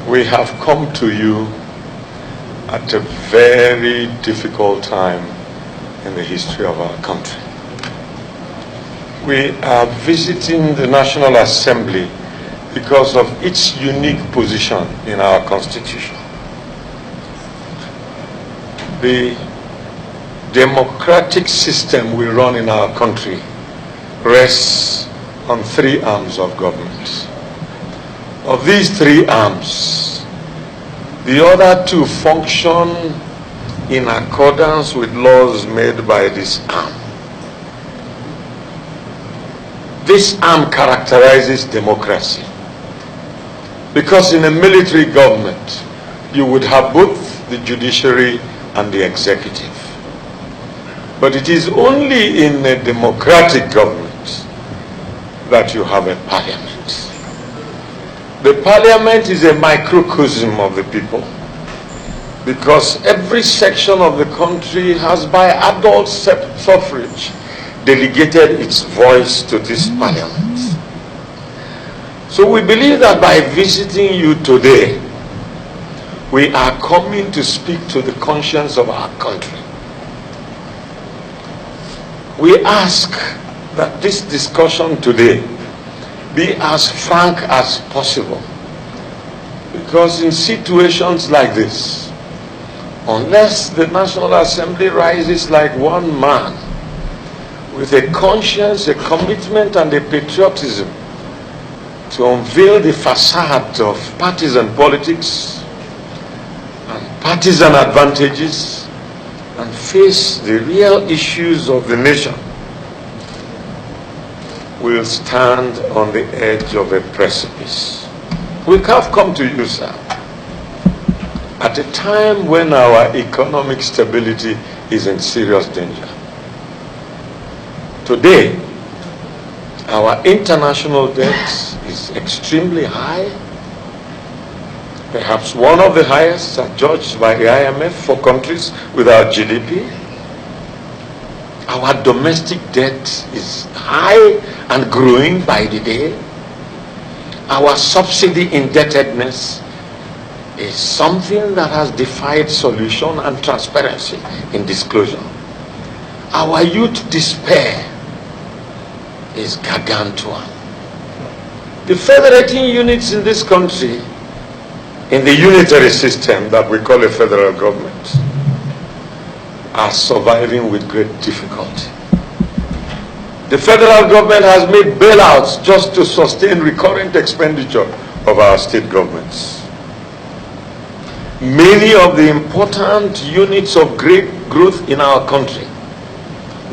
We have come to you at a very difficult time in the history of our country. We are visiting the National Assembly because of its unique position in our Constitution. The democratic system we run in our country rests on three arms of government. Of these three arms, the other two function in accordance with laws made by this arm. This arm characterizes democracy, because in a military government, you would have both the judiciary and the executive. But it is only in a democratic government that you have a parliament. The parliament is a microcosm of the people, because every section of the country has, by adult suffrage, delegated its voice to this parliament. So we believe that by visiting you today, we are coming to speak to the conscience of our country. We ask that this discussion today be as frank as possible, because in situations like this, unless the National Assembly rises like one man with a conscience, a commitment, and a patriotism to unveil the facade of partisan politics and partisan advantages and face the real issues of the nation, will stand on the edge of a precipice. We have come to you, sir, at a time when our economic stability is in serious danger. Today, our international debt is extremely high, perhaps one of the highest judged by the IMF for countries with our GDP. Our domestic debt is high and growing by the day. Our subsidy indebtedness is something that has defied solution and transparency in disclosure. Our youth despair is gargantuan. The federating units in this country, in the unitary system that we call a federal government, are surviving with great difficulty. The federal government has made bailouts just to sustain recurrent expenditure of our state governments. Many of the important units of great growth in our country,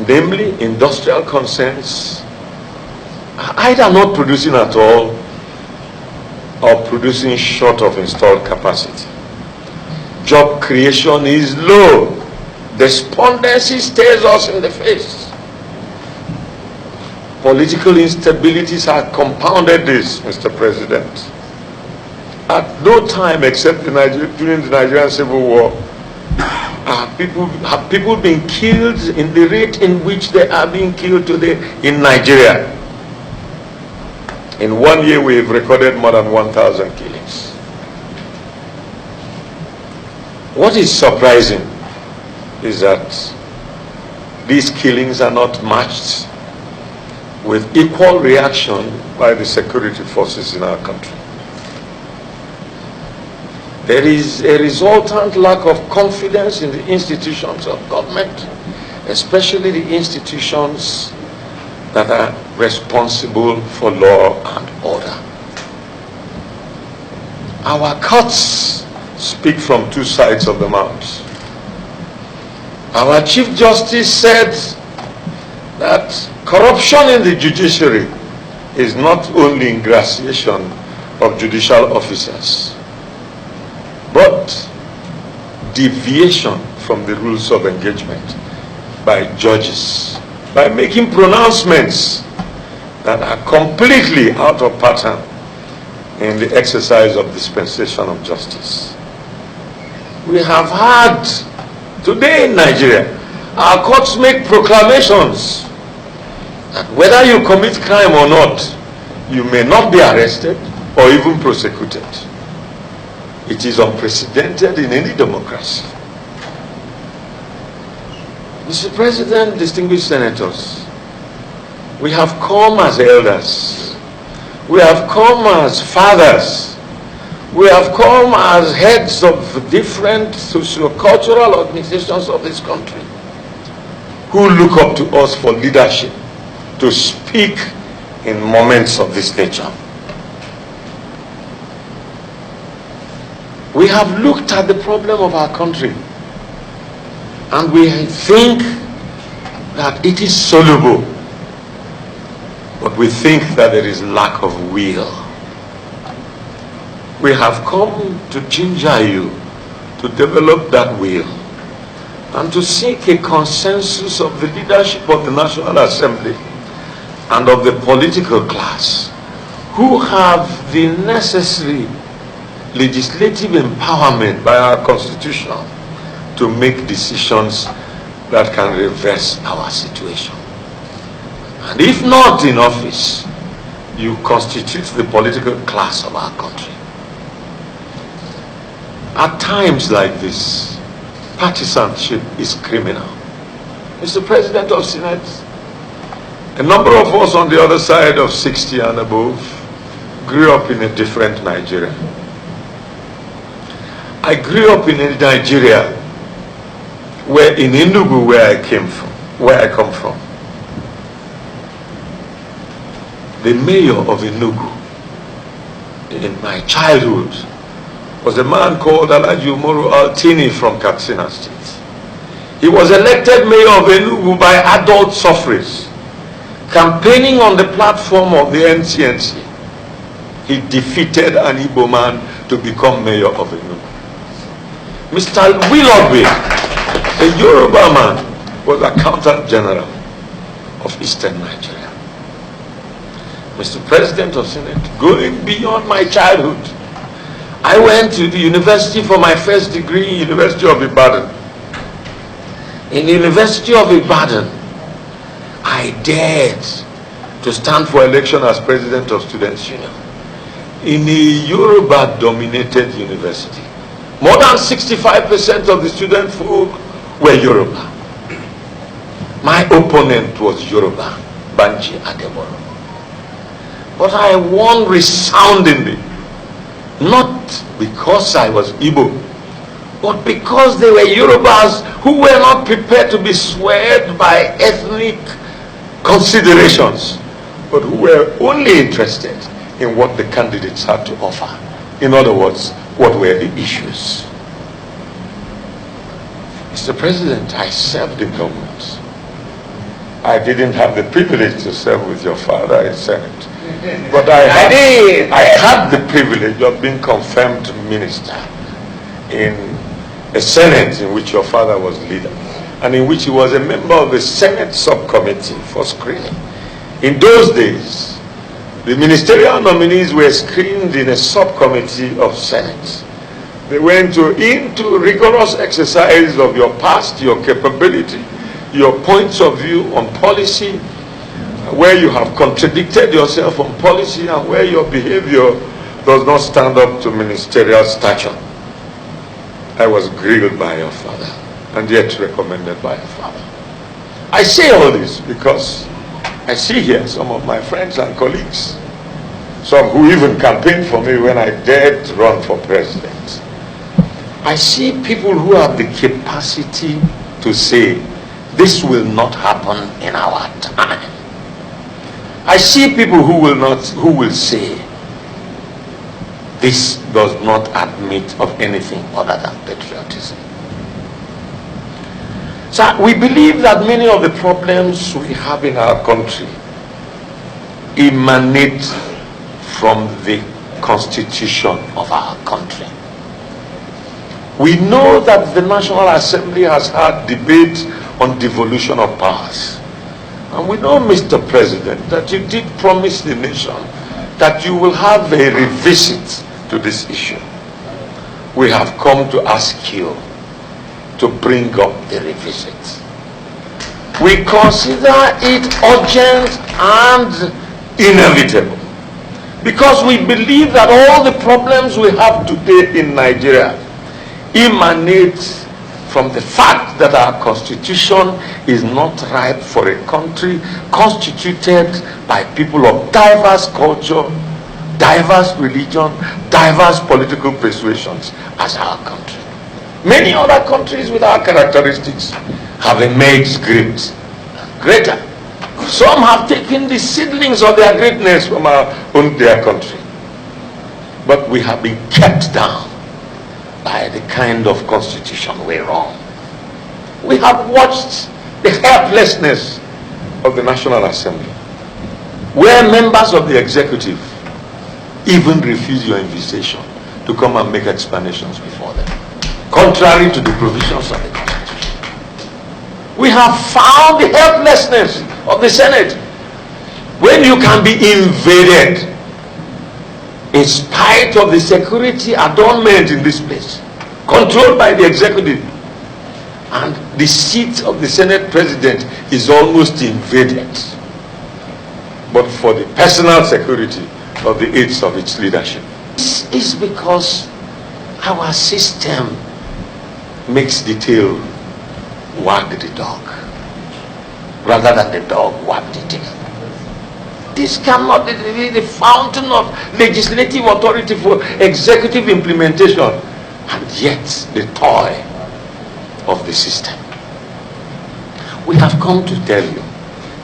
namely industrial concerns, are either not producing at all or producing short of installed capacity. Job creation is low. Despondency stares us in the face. Political instabilities have compounded this, Mr. President. At no time except during the Nigerian Civil War have people been killed in the rate in which they are being killed today in Nigeria. In 1 year, we have recorded more than 1,000 killings. What is surprising is that these killings are not matched with equal reaction by the security forces in our country. There is a resultant lack of confidence in the institutions of government, especially the institutions that are responsible for law and order. Our courts speak from two sides of the mouth. Our Chief Justice said that corruption in the judiciary is not only ingratiation of judicial officers, but deviation from the rules of engagement by judges, by making pronouncements that are completely out of pattern in the exercise of dispensation of justice. We have had, today in Nigeria, our courts make proclamations that whether you commit crime or not, you may not be arrested or even prosecuted. It is unprecedented in any democracy. Mr. President, distinguished senators, we have come as elders. We have come as fathers. We have come as heads of different socio-cultural organizations of this country who look up to us for leadership to speak in moments of this nature. We have looked at the problem of our country and we think that it is soluble, but we think that there is lack of will. We have come to ginger you to develop that will and to seek a consensus of the leadership of the National Assembly and of the political class who have the necessary legislative empowerment by our Constitution to make decisions that can reverse our situation. And if not in office, you constitute the political class of our country. At times like this, partisanship is criminal. Mr. President of Senate, a number of us on the other side of 60 and above grew up in a different Nigeria. I grew up in a Nigeria where in Enugu, where I come from, the mayor of Enugu in my childhood was a man called Alhaji Umaru Altini from Katsina State. He was elected mayor of Enugu by adult suffrage, campaigning on the platform of the NCNC. He defeated an Igbo man to become mayor of Enugu. Mr. Willoughby, a Yoruba man, was Accountant General of Eastern Nigeria. Mr. President of Senate, going beyond my childhood, I went to the university for my first degree, University of Ibadan. In the University of Ibadan, I dared to stand for election as President of Students' Union in a Yoruba-dominated university. More than 65% of the student folk were Yoruba. My opponent was Yoruba, Banji Adeboro. But I won resoundingly, not because I was Igbo, but because they were Yorubas who were not prepared to be swayed by ethnic considerations, but who were only interested in what the candidates had to offer. In other words, what were the issues? Mr. President, I served in government. I didn't have the privilege to serve with your father in Senate. But I had the privilege of being confirmed minister in a Senate in which your father was leader, and in which he was a member of the Senate subcommittee for screening. In those days, the ministerial nominees were screened in a subcommittee of Senate. They went into rigorous exercise of your past, your capability, your points of view on policy, where you have contradicted yourself on policy and where your behavior does not stand up to ministerial stature. I was grilled by your father and yet recommended by your father. I say all this because I see here some of my friends and colleagues, some who even campaigned for me when I dared to run for president. I see people who have the capacity to say, this will not happen in our time. I see people who will say, this does not admit of anything other than patriotism. So we believe that many of the problems we have in our country emanate from the constitution of our country. We know that the National Assembly has had debate on devolution of powers. And we know, Mr. President, that you did promise the nation that you will have a revisit to this issue. We have come to ask you to bring up the revisit. We consider it urgent and inevitable Because we believe that all the problems we have today in Nigeria emanate from the fact that our constitution is not ripe for a country constituted by people of diverse culture, diverse religion, diverse political persuasions as our country. Many other countries with our characteristics have emerged great, greater. Some have taken the seedlings of their greatness from our own dear country. But we have been kept down by the kind of constitution we run. We have watched the helplessness of the National Assembly, where members of the executive even refuse your invitation to come and make explanations before them, contrary to the provisions of the Constitution. We have found the helplessness of the Senate when you can be invaded in spite of the security adornment in this place, controlled by the executive, and the seat of the Senate president is almost invaded, but for the personal security of the aides of its leadership. This is because our system makes the tail wag the dog rather than the dog wag the tail. This cannot be the fountain of legislative authority for executive implementation, and yet the toy of the system. We have come to tell you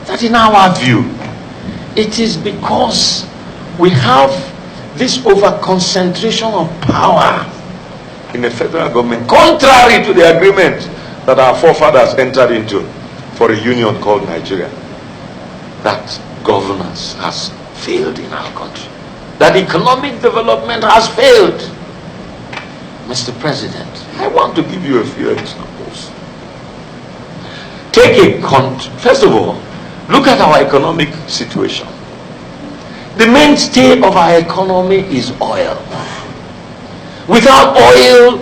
that in our view, it is because we have this over-concentration of power in the federal government, contrary to the agreement that our forefathers entered into for a union called Nigeria, that governance has failed in our country, that economic development has failed. Mr. President, I want to give you a few examples. Take a country. First of all, look at our economic situation. The mainstay of our economy is oil. Without oil,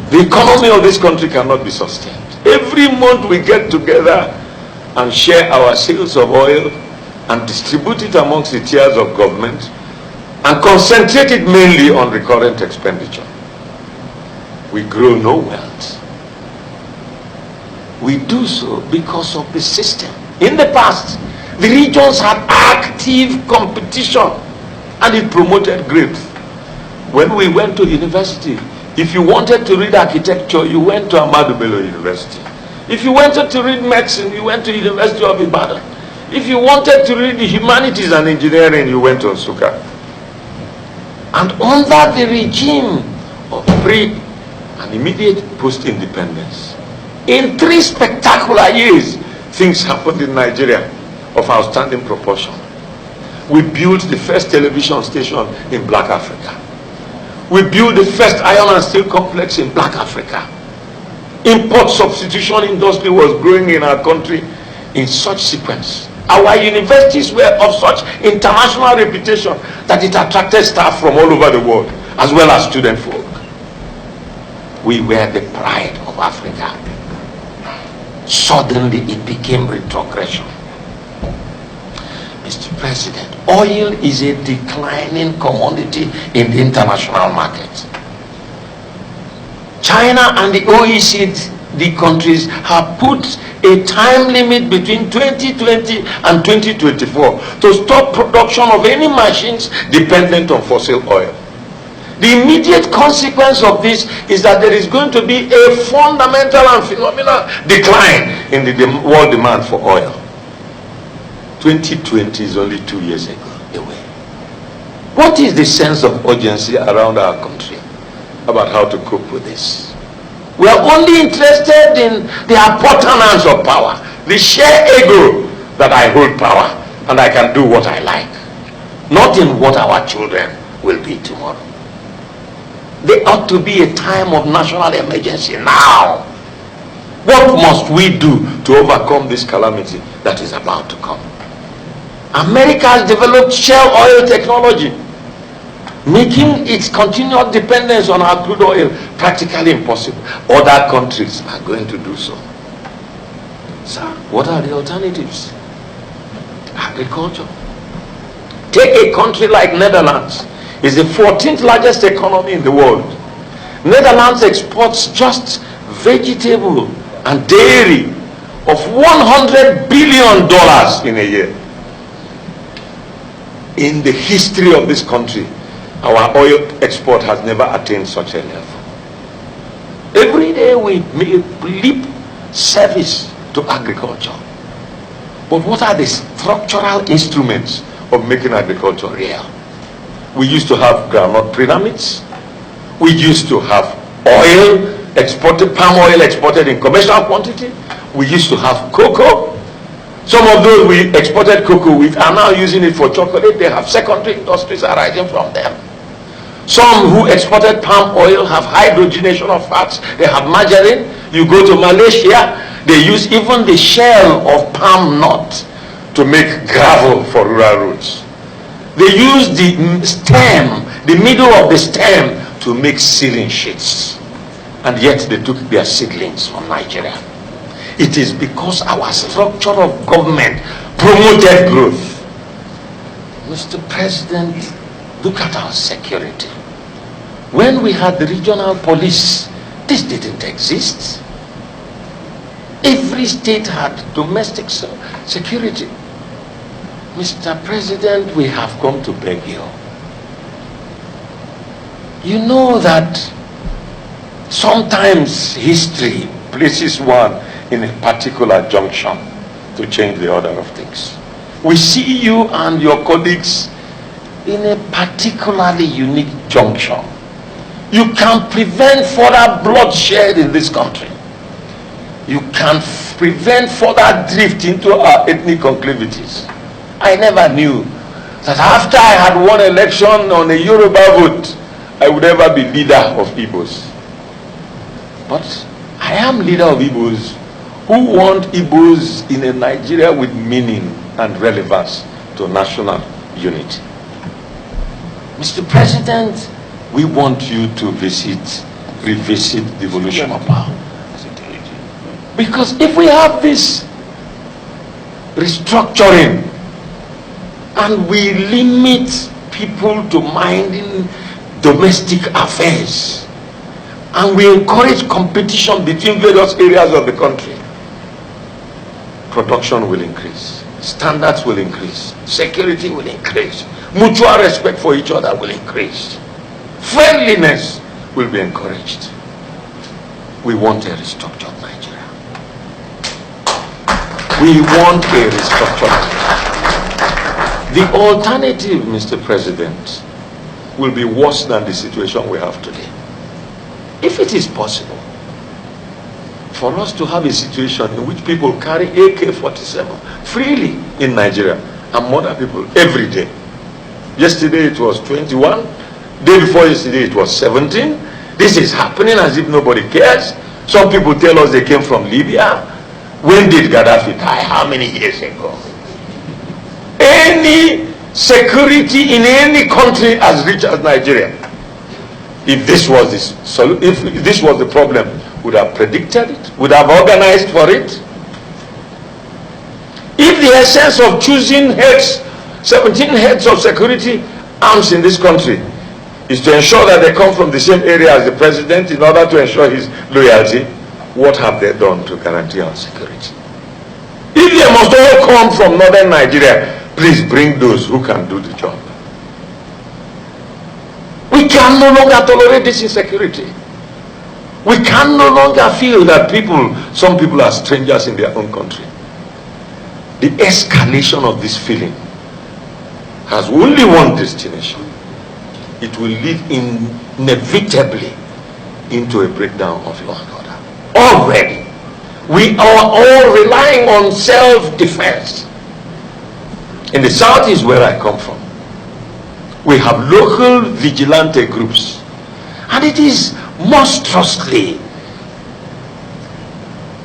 the economy of this country cannot be sustained. Every month we get together and share our sales of oil and distribute it amongst the tiers of government and concentrate it mainly on recurrent expenditure. We grow no wealth. We do so because of the system. In the past, the regions had active competition and it promoted growth. When we went to university, if you wanted to read architecture, you went to Ahmadu Bello University. If you wanted to read medicine, you went to University of Ibadan. If you wanted to read the humanities and engineering, you went to Nsukka. And under the regime of pre and immediate post-independence, in 3 spectacular years, things happened in Nigeria of outstanding proportion. We built the first television station in Black Africa. We built the first iron and steel complex in Black Africa. Import substitution industry was growing in our country in such sequence. Our universities were of such international reputation that it attracted staff from all over the world, as well as student folk. We were the pride of Africa. Suddenly it became retrogression. Mr. President, oil is a declining commodity in the international market. China and the OECD countries have put a time limit between 2020 and 2024 to stop production of any machines dependent on fossil oil. The immediate consequence of this is that there is going to be a fundamental and phenomenal decline in the world demand for oil. 2020 is only 2 years away. What is the sense of urgency around our country about how to cope with this? We are only interested in the appurtenance of power, the sheer ego that I hold power and I can do what I like, not in what our children will be tomorrow. There ought to be a time of national emergency now. What must we do to overcome this calamity that is about to come? America has developed shale oil technology, making its continued dependence on our crude oil practically impossible. Other countries are going to do so. Sir, what are the alternatives? Agriculture. Take a country like Netherlands. It's the 14th largest economy in the world. Netherlands exports just vegetable and dairy of $100 billion in a year. In the history of this country, our oil export has never attained such a level. Every day we make lip service to agriculture. But what are the structural instruments of making agriculture real? We used to have groundnut pyramids. We used to have oil exported, palm oil exported in commercial quantity. We used to have cocoa. Some of those we exported cocoa with are now using it for chocolate. They have secondary industries arising from them. Some who exported palm oil have hydrogenation of fats. They have margarine. You go to Malaysia, they use even the shell of palm nut to make gravel for rural roads. They use the stem, the middle of the stem, to make ceiling sheets. And yet they took their seedlings from Nigeria. It is because our structure of government promoted growth. Mr. President, look at our security. When we had the regional police, this didn't exist. Every state had domestic security. Mr. President, we have come to beg you. You know that sometimes history places one in a particular junction to change the order of things. We see you and your colleagues in a particularly unique junction. You can prevent further bloodshed in this country. You can prevent further drift into our ethnic conclavities. I never knew that after I had won election on a Yoruba vote, I would ever be leader of Igbos. But I am leader of Igbos who want Igbos in a Nigeria with meaning and relevance to national unity. Mr. President, we want you to revisit devolution of power. Because if we have this restructuring and we limit people to minding domestic affairs and we encourage competition between various areas of the country, production will increase, standards will increase, security will increase, mutual respect for each other will increase, friendliness will be encouraged. We want a restructured Nigeria. We want a restructured Nigeria. The alternative, Mr. President, will be worse than the situation we have today. If it is possible for us to have a situation in which people carry AK-47 freely in Nigeria and murder people every day. Yesterday it was 21, day before yesterday it was 17. This is happening as if nobody cares. Some people tell us they came from Libya. When did Gaddafi die? How many years ago? Any security in any country as rich as Nigeria, if this was the problem, would have predicted it, would have organized for it. If the essence of choosing 17 heads of security arms in this country is to ensure that they come from the same area as the president in order to ensure his loyalty, what have they done to guarantee our security? If they must all come from northern Nigeria, please bring those who can do the job. We can no longer tolerate this insecurity. We can no longer feel that some people are strangers in their own country. The escalation of this feeling has only one destination. It will lead inevitably into a breakdown of law and order. Already, we are all relying on self-defense. In the south is where I come from. We have local vigilante groups, and it is monstrously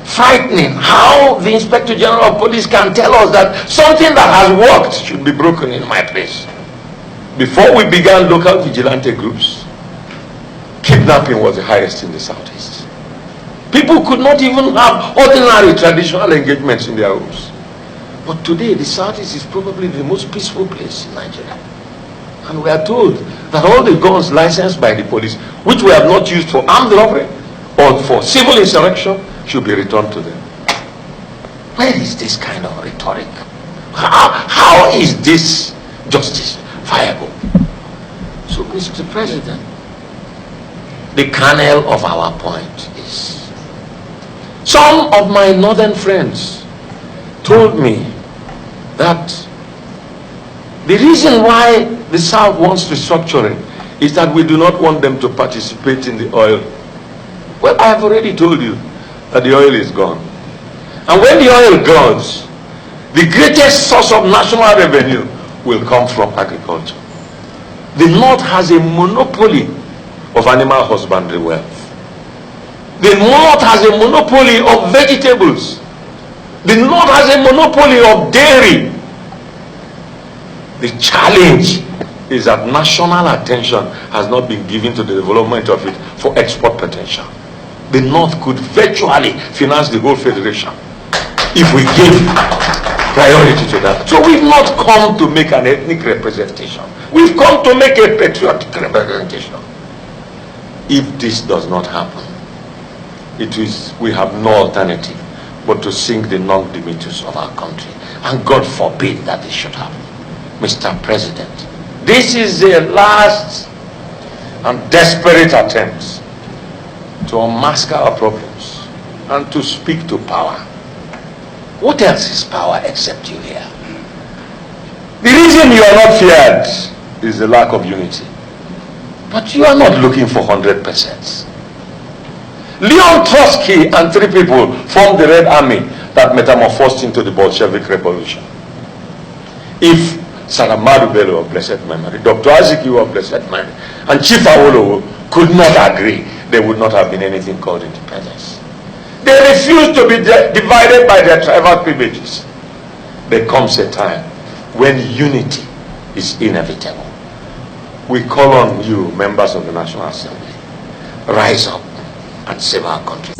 frightening how the Inspector General of Police can tell us that something that has worked should be broken in my place. Before we began local vigilante groups, kidnapping was the highest in the southeast. People could not even have ordinary traditional engagements in their homes. But today, the Southeast is probably the most peaceful place in Nigeria. And we are told that all the guns licensed by the police, which we have not used for armed robbery or for civil insurrection, should be returned to them. Where is this kind of rhetoric? How is this justice viable? So, Mr. President, the kernel of our point is, some of my northern friends told me that the reason why the South wants restructuring is that we do not want them to participate in the oil. Well, I have already told you that the oil is gone. And when the oil goes, the greatest source of national revenue will come from agriculture. The North has a monopoly of animal husbandry wealth. The North has a monopoly of vegetables. The North has a monopoly of dairy. The challenge is that national attention has not been given to the development of it for export potential. The North could virtually finance the whole federation if we give priority to that. So we've not come to make an ethnic representation. We've come to make a patriotic representation. If this does not happen, we have no alternative but to sink the non-dignitaries of our country. And God forbid that this should happen. Mr. President, this is the last and desperate attempt to unmask our problems and to speak to power. What else is power except you here? The reason you are not feared is the lack of unity. But you are not looking for 100%. Leon Trotsky and 3 people formed the Red Army that metamorphosed into the Bolshevik Revolution. If Saramadu Bello of blessed memory, Dr. Azikiwe of blessed memory, and Chief Awolowo could not agree, there would not have been anything called independence. They refused to be divided by their tribal privileges. There comes a time when unity is inevitable. We call on you, members of the National Assembly, rise up and save our country.